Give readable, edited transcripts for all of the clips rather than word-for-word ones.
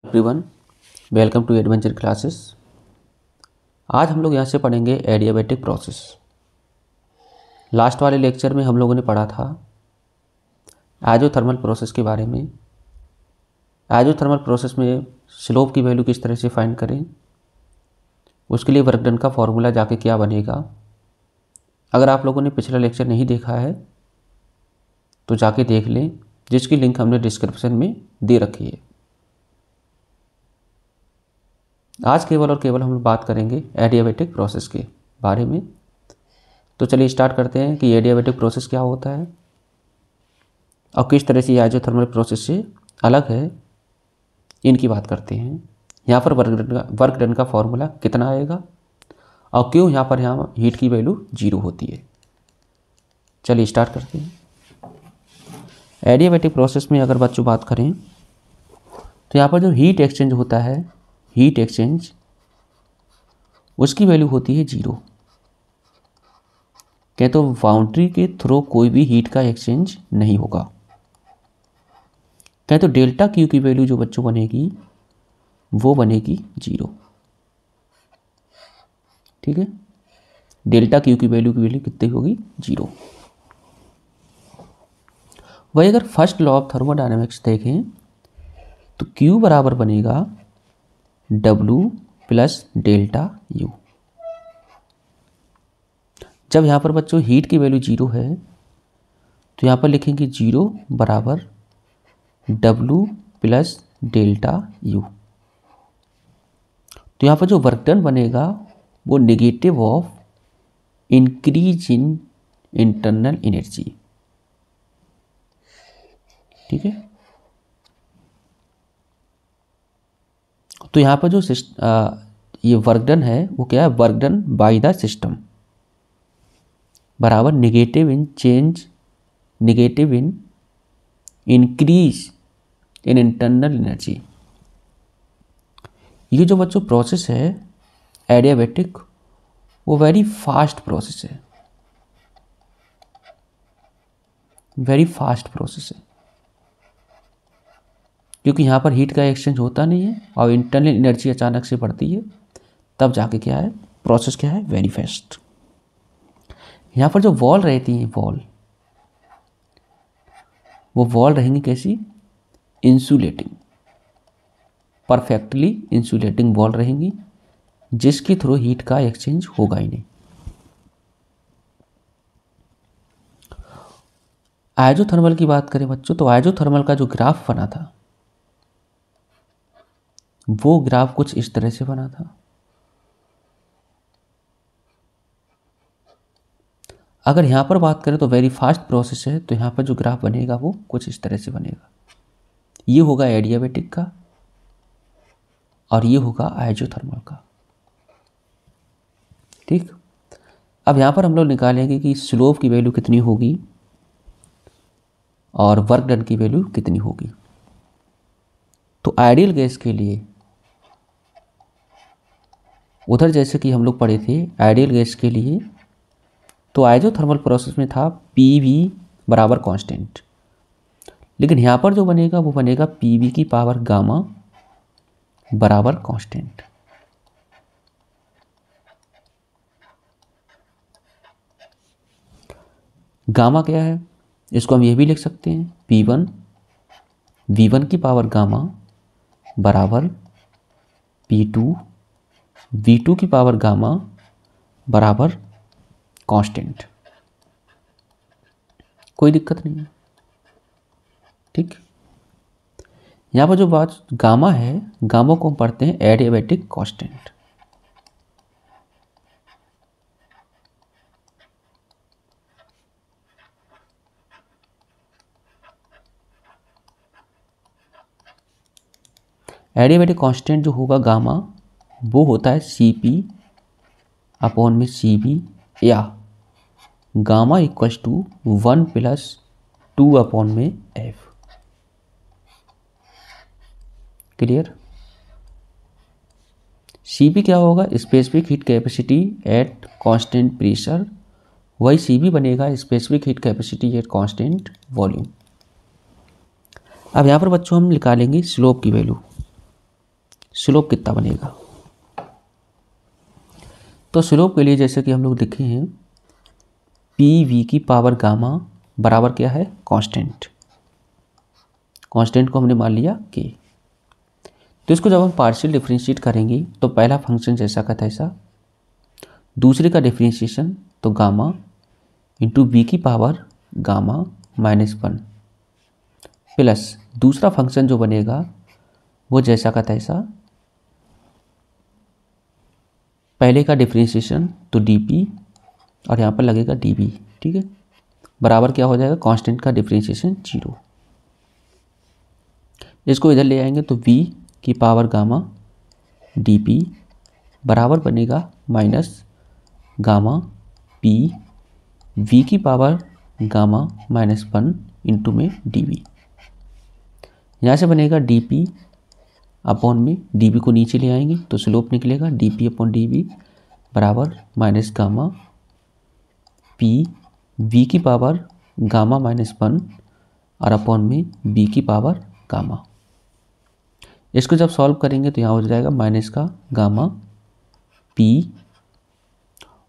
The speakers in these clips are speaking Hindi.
Everyone, welcome to adventure classes. आज हम लोग यहाँ से पढ़ेंगे एडियाबैटिक प्रोसेस। लास्ट वाले लेक्चर में हम लोगों ने पढ़ा था आइज़ोथर्मल प्रोसेस के बारे में। आइज़ोथर्मल प्रोसेस में स्लोप की वैल्यू किस तरह से फाइंड करें, उसके लिए वर्क डन का फॉर्मूला जाके क्या बनेगा। अगर आप लोगों ने पिछला लेक्चर नहीं देखा है तो जाके देख लें, जिसकी लिंक हमने डिस्क्रिप्शन में दे रखी है। आज केवल और केवल हम लोग बात करेंगे एडियाबैटिक प्रोसेस के बारे में। तो चलिए स्टार्ट करते हैं कि एडियाबैटिक प्रोसेस क्या होता है और किस तरह से ये आइज़ोथर्मल प्रोसेस से अलग है, इनकी बात करते हैं। यहाँ पर वर्क डन का फॉर्मूला कितना आएगा और क्यों यहाँ हीट की वैल्यू 0 होती है। चलिए स्टार्ट करते हैं। एडियाबैटिक प्रोसेस में अगर बच्चों बात करें तो यहाँ पर जो हीट एक्सचेंज होता है, हीट एक्सचेंज, उसकी वैल्यू होती है 0। क्या तो बाउंड्री के थ्रू कोई भी हीट का एक्सचेंज नहीं होगा। क्या तो डेल्टा क्यू की वैल्यू जो बच्चों बनेगी वो बनेगी 0। ठीक है, डेल्टा क्यू की वैल्यू कितनी होगी? 0। वही अगर फर्स्ट लॉ ऑफ थर्मोडायनेमिक्स देखें तो Q बराबर बनेगा W प्लस डेल्टा U। जब यहाँ पर बच्चों हीट की वैल्यू 0 है तो यहाँ पर लिखेंगे 0 बराबर W प्लस डेल्टा U। तो यहाँ पर जो वर्क डन बनेगा वो negative of increase in internal energy. ठीक है, तो यहाँ पर जो ये वर्क डन है वो क्या है? Work done by the system बराबर negative in increase in internal energy. ये जो बच्चों प्रोसेस है एडियाबैटिक, वो वेरी फास्ट प्रोसेस है, वेरी फास्ट प्रोसेस है, क्योंकि यहाँ पर हीट का एक्सचेंज होता नहीं है और इंटरनल एनर्जी अचानक से बढ़ती है, तब जाके क्या है प्रोसेस क्या है? Very fast. यहाँ पर जो वॉल रहती है, वो वॉल रहेंगी कैसी? इंसुलेटिंग, परफेक्टली इंसुलेटिंग वॉल रहेंगी, जिसके थ्रू हीट का एक्सचेंज होगा ही नहीं। आइज़ोथर्मल की बात करें बच्चों तो आइज़ोथर्मल का जो ग्राफ बना था वो ग्राफ कुछ इस तरह से बना था। अगर यहाँ पर बात करें तो वेरी फास्ट प्रोसेस है, तो यहाँ पर जो ग्राफ बनेगा वो कुछ इस तरह से बनेगा। ये होगा एडियाबैटिक का और ये होगा आइज़ोथर्मल का। ठीक, अब यहाँ पर हम लोग निकालेंगे कि स्लोप की वैल्यू कितनी होगी और वर्क डन की वैल्यू कितनी होगी। तो आइडियल गैस के लिए उधर जैसे कि हम लोग पढ़े थे, आइडियल गैस के लिए तो आइज़ोथर्मल प्रोसेस में था PV बराबर कांस्टेंट, लेकिन यहाँ पर जो बनेगा वो बनेगा PV की पावर गामा बराबर कांस्टेंट। गामा क्या है? इसको हम ये भी लिख सकते हैं P1 V1 की पावर गामा बराबर P2 V2 की पावर गामा बराबर कांस्टेंट। कोई दिक्कत नहीं है। ठीक, यहाँ पर जो बात गामा है, गामा को हम पढ़ते हैं एडियाबैटिक कांस्टेंट। एडियाबैटिक कांस्टेंट जो होगा गामा, वो होता है CP अपॉन में CB, या gamma equals to 1 plus 2 upon में F। क्लियर? CP क्या होगा? Specific heat capacity at constant pressure, वही CB बनेगा specific heat capacity at constant volume. अब यहाँ पर बच्चों हम निकालेंगे स्लोप की वैल्यू। स्लोप कितना बनेगा। तो स्लोप के लिए जैसे कि हम लोग देखे हैं पी वी की पावर गामा बराबर क्या है, कांस्टेंट। कांस्टेंट को हमने मान लिया के। तो इसको जब हम पार्शियल डिफरेंशिएट करेंगे तो पहला फंक्शन जैसा का तैसा, दूसरे का डिफरेंशिएशन तो गामा इंटू वी की पावर गामा -1 प्लस दूसरा फंक्शन जो बनेगा वो जैसा का तैसा, पहले का डिफरेंशिएशन तो dp और यहाँ पर लगेगा dv, ठीक है, बराबर क्या हो जाएगा, कांस्टेंट का डिफरेंशिएशन 0। इसको इधर ले आएंगे तो v की पावर गामा dp बराबर बनेगा माइनस गामा p v की पावर गामा -1 इंटू में dv। यहाँ से बनेगा dp अपॉन में dv को नीचे ले आएंगे तो स्लोप निकलेगा dp अपॉन dv बराबर माइनस गामा p v की पावर गामा -1 और अपॉन में b की पावर गामा। इसको जब सॉल्व करेंगे तो यहाँ हो जाएगा माइनस का गामा p,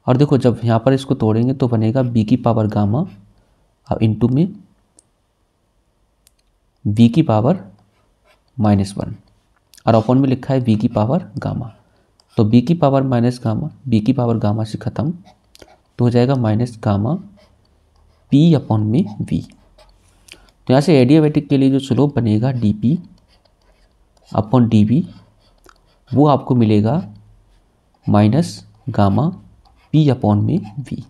और देखो जब यहाँ पर इसको तोड़ेंगे तो बनेगा b की पावर गामा और इंटू में v की पावर -1 और अपॉन में लिखा है v की पावर गामा। तो b की पावर माइनस गामा b की पावर गामा से ख़त्म तो हो जाएगा माइनस गामा p अपॉन में v। तो यहाँ से एडियाबैटिक के लिए जो स्लोप बनेगा dp अपॉन dv वो आपको मिलेगा माइनस गामा p अपॉन में v।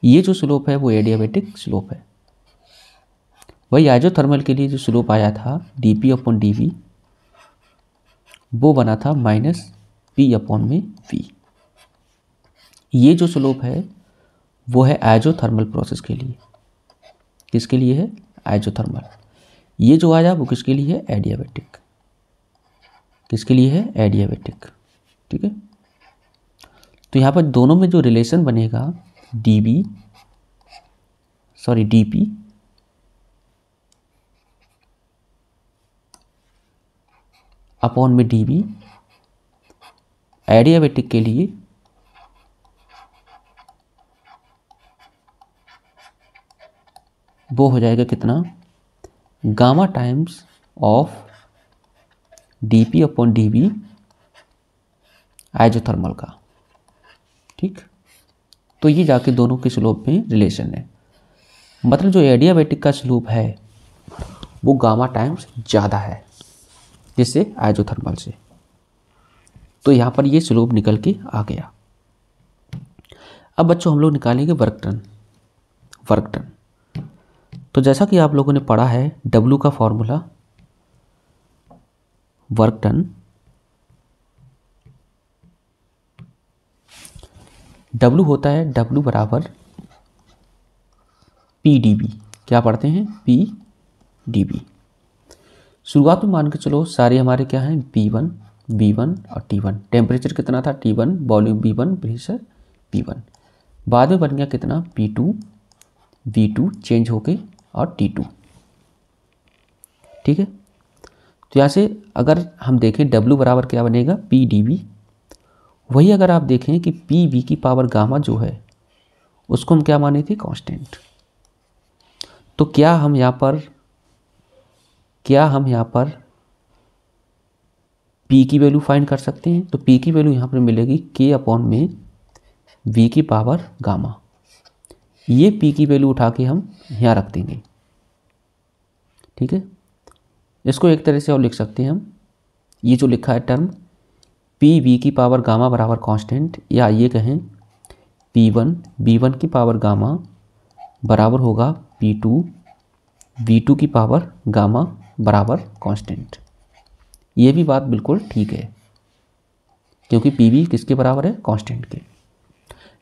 ये जो स्लोप है वो एडियाबैटिक स्लोप है। वही आइजोथर्मल के लिए जो स्लोप आया था dp अपॉन dv वो बना था माइनस p अपॉन में v। ये जो स्लोप है वो है आइजोथर्मल प्रोसेस के लिए। किसके लिए है, आइजोथर्मल। ये जो आया वो किसके लिए है, एडियाबैटिक। किसके लिए है, एडियाबैटिक, ठीक है। तो यहाँ पर दोनों में जो रिलेशन बनेगा dp अपॉन में dv एडियाबैटिक के लिए वो हो जाएगा कितना, gamma times of dp upon dv आइजोथर्मल का, ठीक। तो ये जाके दोनों के स्लोप में रिलेशन है। मतलब जो एडियाबैटिक का स्लोप है वो गामा टाइम्स ज़्यादा है जिससे आइजोथर्मल से। तो यहाँ पर ये स्लोप निकल के आ गया। अब बच्चों हम लोग निकालेंगे वर्क डन। तो जैसा कि आप लोगों ने पढ़ा है W का फॉर्मूला वर्क डन W होता है W बराबर PdV। क्या पढ़ते हैं, PdV। शुरुआत में मान के चलो सारे हमारे क्या हैं, P1 B1 और T1। टेम्परेचर कितना था T1, volume B1, pressure P1। बाद में बन गया कितना P2 V2 चेंज होके और T2, ठीक है। तो यहाँ से अगर हम देखें W बराबर क्या बनेगा, PdV। वही अगर आप देखें कि PV की पावर गामा जो है उसको हम क्या माने थे, कांस्टेंट। तो क्या हम यहाँ पर P की वैल्यू फाइंड कर सकते हैं। तो P की वैल्यू यहाँ पर मिलेगी K अपॉन में V की पावर गामा। ये P की वैल्यू उठा के हम यहाँ रख देंगे, ठीक है। इसको एक तरह से और लिख सकते हैं हम, ये जो लिखा है टर्म PV की पावर गामा बराबर कांस्टेंट, या ये कहें P1 B1 की पावर गामा बराबर होगा P2 V2 की पावर गामा बराबर कांस्टेंट। ये भी बात बिल्कुल ठीक है क्योंकि PV किसके बराबर है, कांस्टेंट के।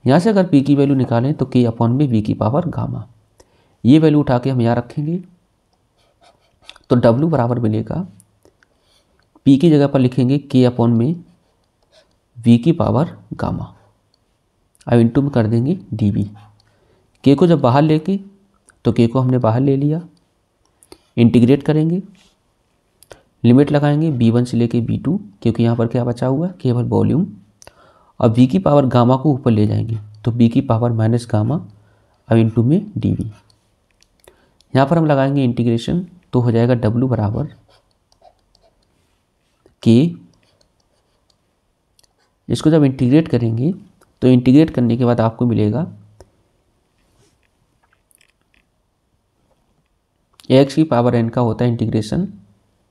यहाँ से अगर P की वैल्यू निकालें तो K अपॉन में V की पावर गामा, ये वैल्यू उठा के हम यहाँ रखेंगे तो W बराबर मिलेगा, P की जगह पर लिखेंगे K अपॉन में V की पावर गामा, अब इंटू में कर देंगे dV। K को जब बाहर लेके तो K को हमने बाहर ले लिया, इंटीग्रेट करेंगे लिमिट लगाएंगे b1 से लेके b2, क्योंकि यहाँ पर क्या बचा हुआ है, केवल वॉल्यूम। और v की पावर गामा को ऊपर ले जाएंगे तो b की पावर माइनस गामा अब इंटू में dv। यहाँ पर हम लगाएंगे इंटीग्रेशन, तो हो जाएगा w बराबर k। इसको जब इंटीग्रेट करेंगे तो इंटीग्रेट करने के बाद आपको मिलेगा x की पावर n का होता है इंटीग्रेशन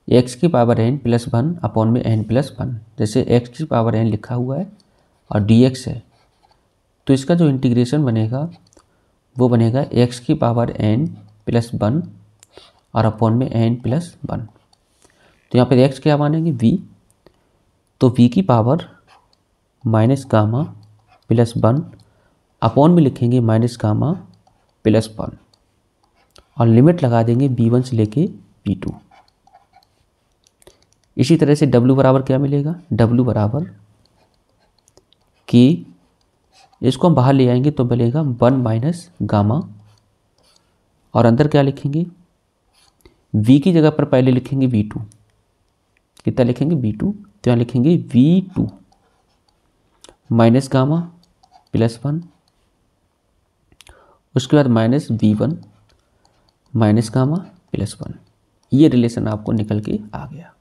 x की पावर n प्लस 1 अपॉन में n प्लस 1। जैसे x की पावर n लिखा हुआ है और dx है, तो इसका जो इंटीग्रेशन बनेगा वो बनेगा x की पावर n प्लस 1 और अपॉन में n प्लस 1। तो यहाँ पर x क्या मानेंगे, v। तो v की power minus gamma plus 1 upon में लिखेंगे माइनस गामा प्लस 1 और लिमिट लगा देंगे b1 से लेके b2। इसी तरह से w बराबर क्या मिलेगा, w बराबर k। इसको हम बाहर ले आएंगे तो मिलेगा 1 माइनस गामा और अंदर क्या लिखेंगे, v की जगह पर पहले लिखेंगे v2। कितना लिखेंगे, v2। तो यहाँ लिखेंगे v2 माइनस गामा प्लस 1, उसके बाद minus v1 minus gamma plus 1। ये रिलेशन आपको निकल के आ गया।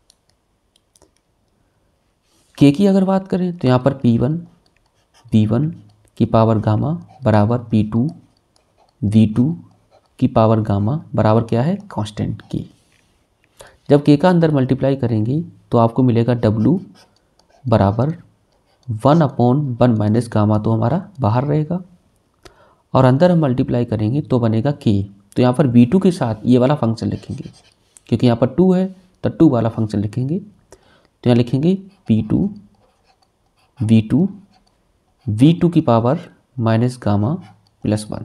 k की अगर बात करें तो यहाँ पर p1 v1 की पावर गामा बराबर p2 v2 की पावर गामा बराबर क्या है, कांस्टेंट k। जब k का अंदर मल्टीप्लाई करेंगे तो आपको मिलेगा w बराबर 1 अपॉन 1 माइनस गामा, तो हमारा बाहर रहेगा और अंदर हम मल्टीप्लाई करेंगे तो बनेगा k। तो यहाँ पर v2 के साथ ये वाला फंक्शन लिखेंगे, क्योंकि यहाँ पर 2 है तो 2 वाला फंक्शन लिखेंगे। तो यहाँ लिखेंगे p2 v2 v2 की पावर माइनस गामा प्लस 1।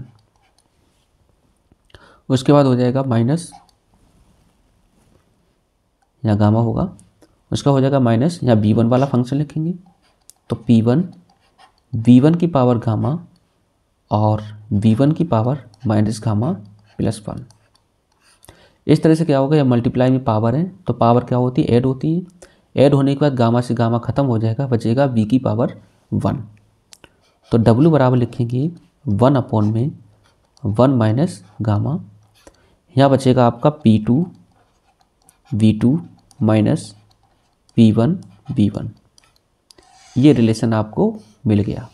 उसके बाद हो जाएगा माइनस, यहाँ गामा होगा, उसका हो जाएगा माइनस, यहाँ v1 वाला फंक्शन लिखेंगे तो p1 v1 की पावर गामा और v1 की पावर माइनस गामा प्लस 1। इस तरह से क्या होगा, या मल्टीप्लाई में पावर है तो पावर क्या होती है, ऐड होती है। ऐड होने के बाद गामा से गामा खत्म हो जाएगा, बचेगा v की पावर 1। तो w बराबर लिखेंगे 1 अपॉन में 1 माइनस गामा, यहाँ बचेगा आपका p2 v2 minus p1 v1। ये रिलेशन आपको मिल गया।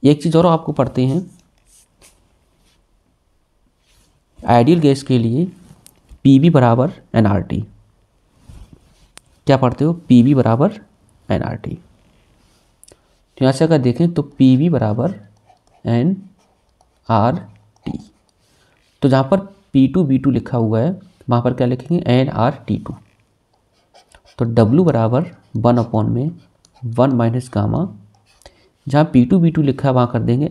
एक चीज़ और आपको पढ़ते हैं, आइडियल गैस के लिए PV बराबर nRT। क्या पढ़ते हो, PV बराबर nRT। तो यहाँ से अगर देखें तो PV बराबर nRT। तो जहाँ पर P2 V2 लिखा हुआ है वहाँ पर क्या लिखेंगे, nRT2। तो W बराबर 1 अपॉन में 1 माइनस गामा, जहाँ P2 V2 लिखा है वहाँ कर देंगे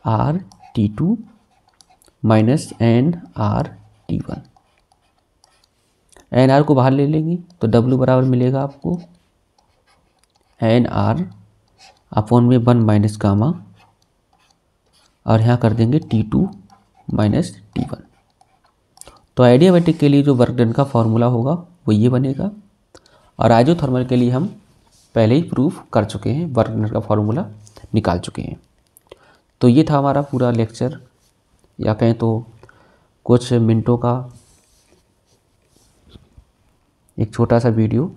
nRT2 माइनस nRT1। nR को बाहर ले लेंगे तो W बराबर मिलेगा आपको nR अपॉन में 1 माइनस गामा और यहाँ कर देंगे T2 माइनस T1। तो एडियाबैटिक के लिए जो वर्क डन का फॉर्मूला होगा वो ये बनेगा, और आइसोथर्मल के लिए हम पहले ही प्रूफ कर चुके हैं, वर्क डन का फॉर्मूला निकाल चुके हैं। तो ये था हमारा पूरा लेक्चर, या कहें तो कुछ मिनटों का एक छोटा सा वीडियो,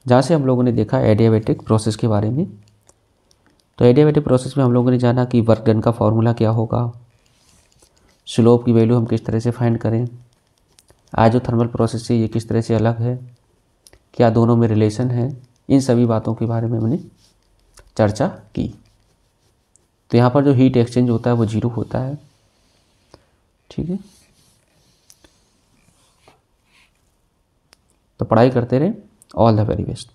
जहाँ से हम लोगों ने देखा एडियाबैटिक प्रोसेस के बारे में। तो एडियाबैटिक प्रोसेस में हम लोगों ने जाना कि वर्क डन का फॉर्मूला क्या होगा, स्लोप की वैल्यू हम किस तरह से फाइंड करें, आइसोथर्मल प्रोसेस से ये किस तरह से अलग है, क्या दोनों में रिलेशन है, इन सभी बातों के बारे में मैंने चर्चा की। तो यहाँ पर जो हीट एक्सचेंज होता है वो 0 होता है, ठीक है। तो पढ़ाई करते रहें। All the very best.